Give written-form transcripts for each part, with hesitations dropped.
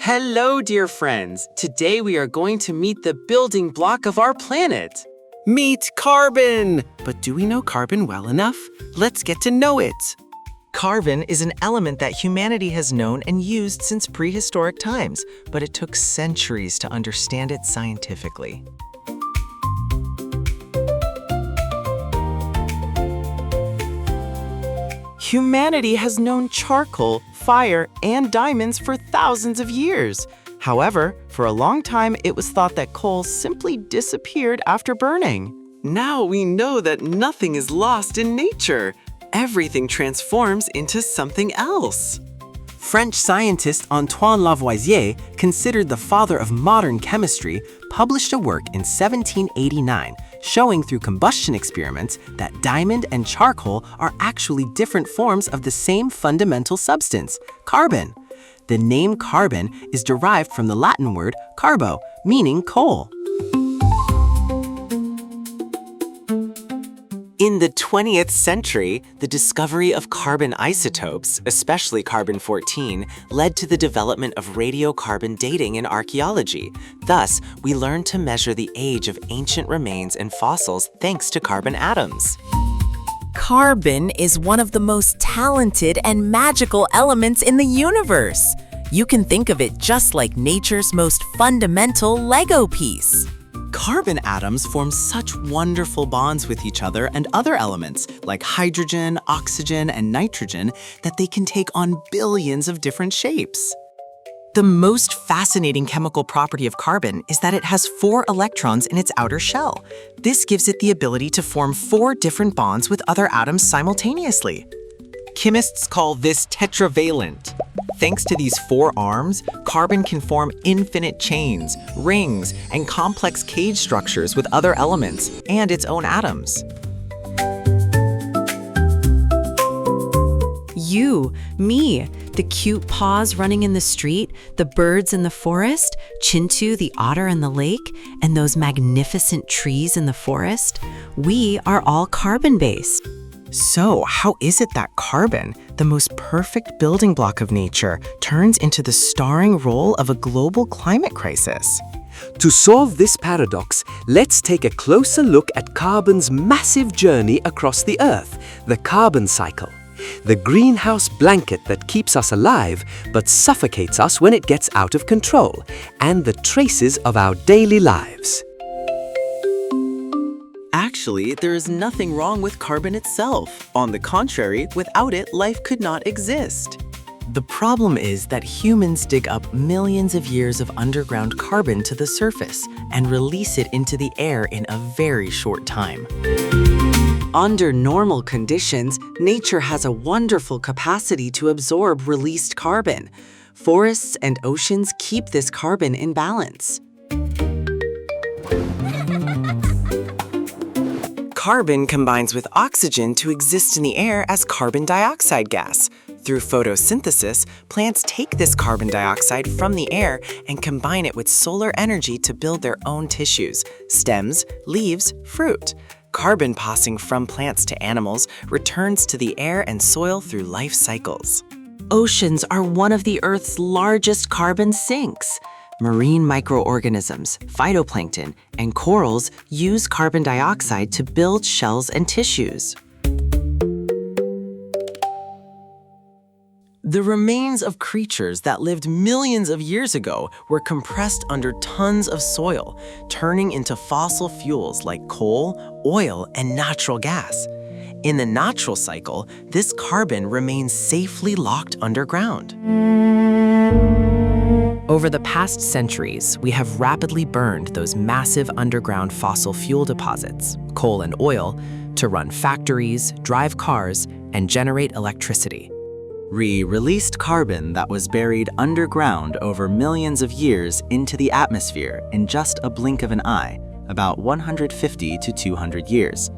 Hello, dear friends. Today we are going to meet the building block of our planet. Meet carbon! But do we know carbon well enough? Let's get to know it. Carbon is an element that humanity has known and used since prehistoric times, but it took centuries to understand it scientifically. Humanity has known charcoal, fire, and diamonds for thousands of years. However, for a long time, it was thought that coal simply disappeared after burning. Now we know that nothing is lost in nature. Everything transforms into something else. French scientist Antoine Lavoisier, considered the father of modern chemistry, published a work in 1789 showing through combustion experiments that diamond and charcoal are actually different forms of the same fundamental substance, carbon. The name carbon is derived from the Latin word carbo, meaning coal. In the 20th century, the discovery of carbon isotopes, especially carbon-14, led to the development of radiocarbon dating in archaeology. Thus, we learned to measure the age of ancient remains and fossils thanks to carbon atoms. Carbon is one of the most talented and magical elements in the universe. You can think of it just like nature's most fundamental Lego piece. Carbon atoms form such wonderful bonds with each other and other elements, like hydrogen, oxygen, and nitrogen, that they can take on billions of different shapes. The most fascinating chemical property of carbon is that it has 4 electrons in its outer shell. This gives it the ability to form 4 different bonds with other atoms simultaneously. Chemists call this tetravalent. Thanks to these 4 arms, carbon can form infinite chains, rings, and complex cage structures with other elements and its own atoms. You, me, the cute paws running in the street, the birds in the forest, Chintu, the otter in the lake, and those magnificent trees in the forest, we are all carbon-based. So, how is it that carbon, the most perfect building block of nature, turns into the starring role of a global climate crisis? To solve this paradox, let's take a closer look at carbon's massive journey across the Earth, the carbon cycle. The greenhouse blanket that keeps us alive but suffocates us when it gets out of control, and the traces of our daily lives. Actually, there is nothing wrong with carbon itself. On the contrary, without it, life could not exist. The problem is that humans dig up millions of years of underground carbon to the surface and release it into the air in a very short time. Under normal conditions, nature has a wonderful capacity to absorb released carbon. Forests and oceans keep this carbon in balance. Carbon combines with oxygen to exist in the air as carbon dioxide gas. Through photosynthesis, plants take this carbon dioxide from the air and combine it with solar energy to build their own tissues, stems, leaves, fruit. Carbon passing from plants to animals returns to the air and soil through life cycles. Oceans are one of the Earth's largest carbon sinks. Marine microorganisms, phytoplankton, and corals use carbon dioxide to build shells and tissues. The remains of creatures that lived millions of years ago were compressed under tons of soil, turning into fossil fuels like coal, oil, and natural gas. In the natural cycle, this carbon remains safely locked underground. Over the past centuries, we have rapidly burned those massive underground fossil fuel deposits, coal and oil, to run factories, drive cars, and generate electricity. We released carbon that was buried underground over millions of years into the atmosphere in just a blink of an eye, about 150 to 200 years.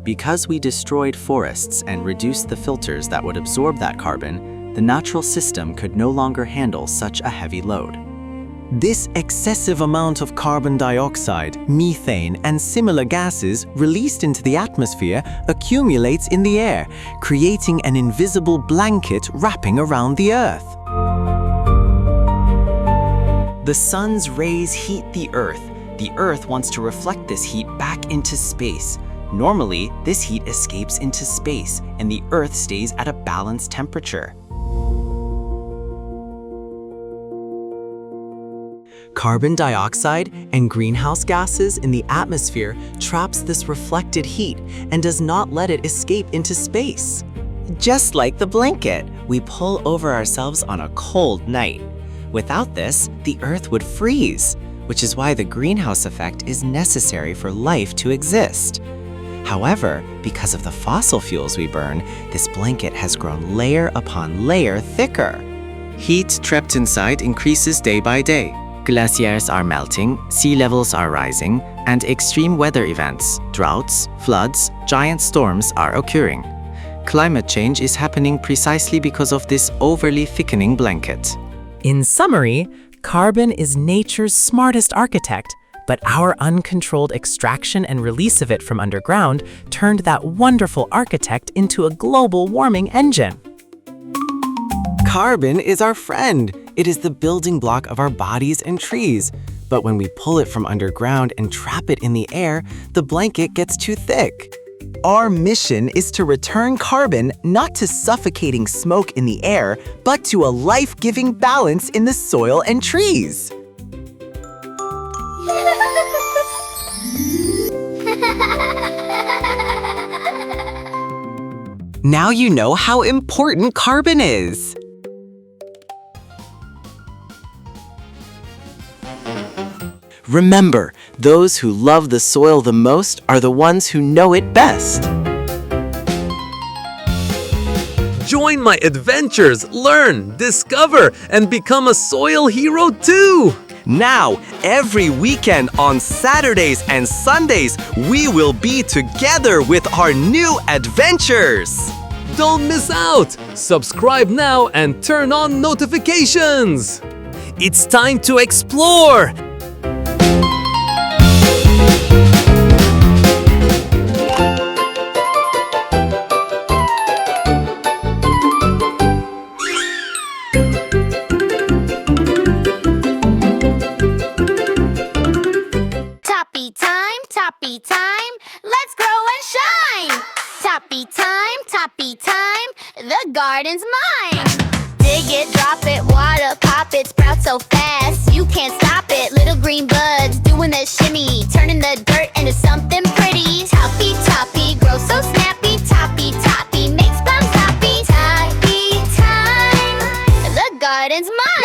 Because we destroyed forests and reduced the filters that would absorb that carbon, the natural system could no longer handle such a heavy load. This excessive amount of carbon dioxide, methane, and similar gases released into the atmosphere accumulates in the air, creating an invisible blanket wrapping around the Earth. The sun's rays heat the Earth. The Earth wants to reflect this heat back into space. Normally, this heat escapes into space, and the Earth stays at a balanced temperature. Carbon dioxide and greenhouse gases in the atmosphere traps this reflected heat and does not let it escape into space. Just like the blanket we pull over ourselves on a cold night. Without this, the Earth would freeze, which is why the greenhouse effect is necessary for life to exist. However, because of the fossil fuels we burn, this blanket has grown layer upon layer thicker. Heat trapped inside increases day by day. Glaciers are melting, sea levels are rising, and extreme weather events, droughts, floods, giant storms are occurring. Climate change is happening precisely because of this overly thickening blanket. In summary, carbon is nature's smartest architect, but our uncontrolled extraction and release of it from underground turned that wonderful architect into a global warming engine. Carbon is our friend. It is the building block of our bodies and trees. But when we pull it from underground and trap it in the air, the blanket gets too thick. Our mission is to return carbon not to suffocating smoke in the air, but to a life-giving balance in the soil and trees. Now you know how important carbon is. Remember, those who love the soil the most are the ones who know it best. Join my adventures, learn, discover, and become a soil hero too! Now, every weekend on Saturdays and Sundays, we will be together with our new adventures. Don't miss out! Subscribe now and turn on notifications! It's time to explore! Toppy time, let's grow and shine. Toppy time, the garden's mine. Dig it, drop it, water, pop it, sprout so fast you can't stop it. Little green buds doing the shimmy, turning the dirt into something pretty. Toppy, grow so snappy. Toppy, makes plums happy. Toppy time, the garden's mine.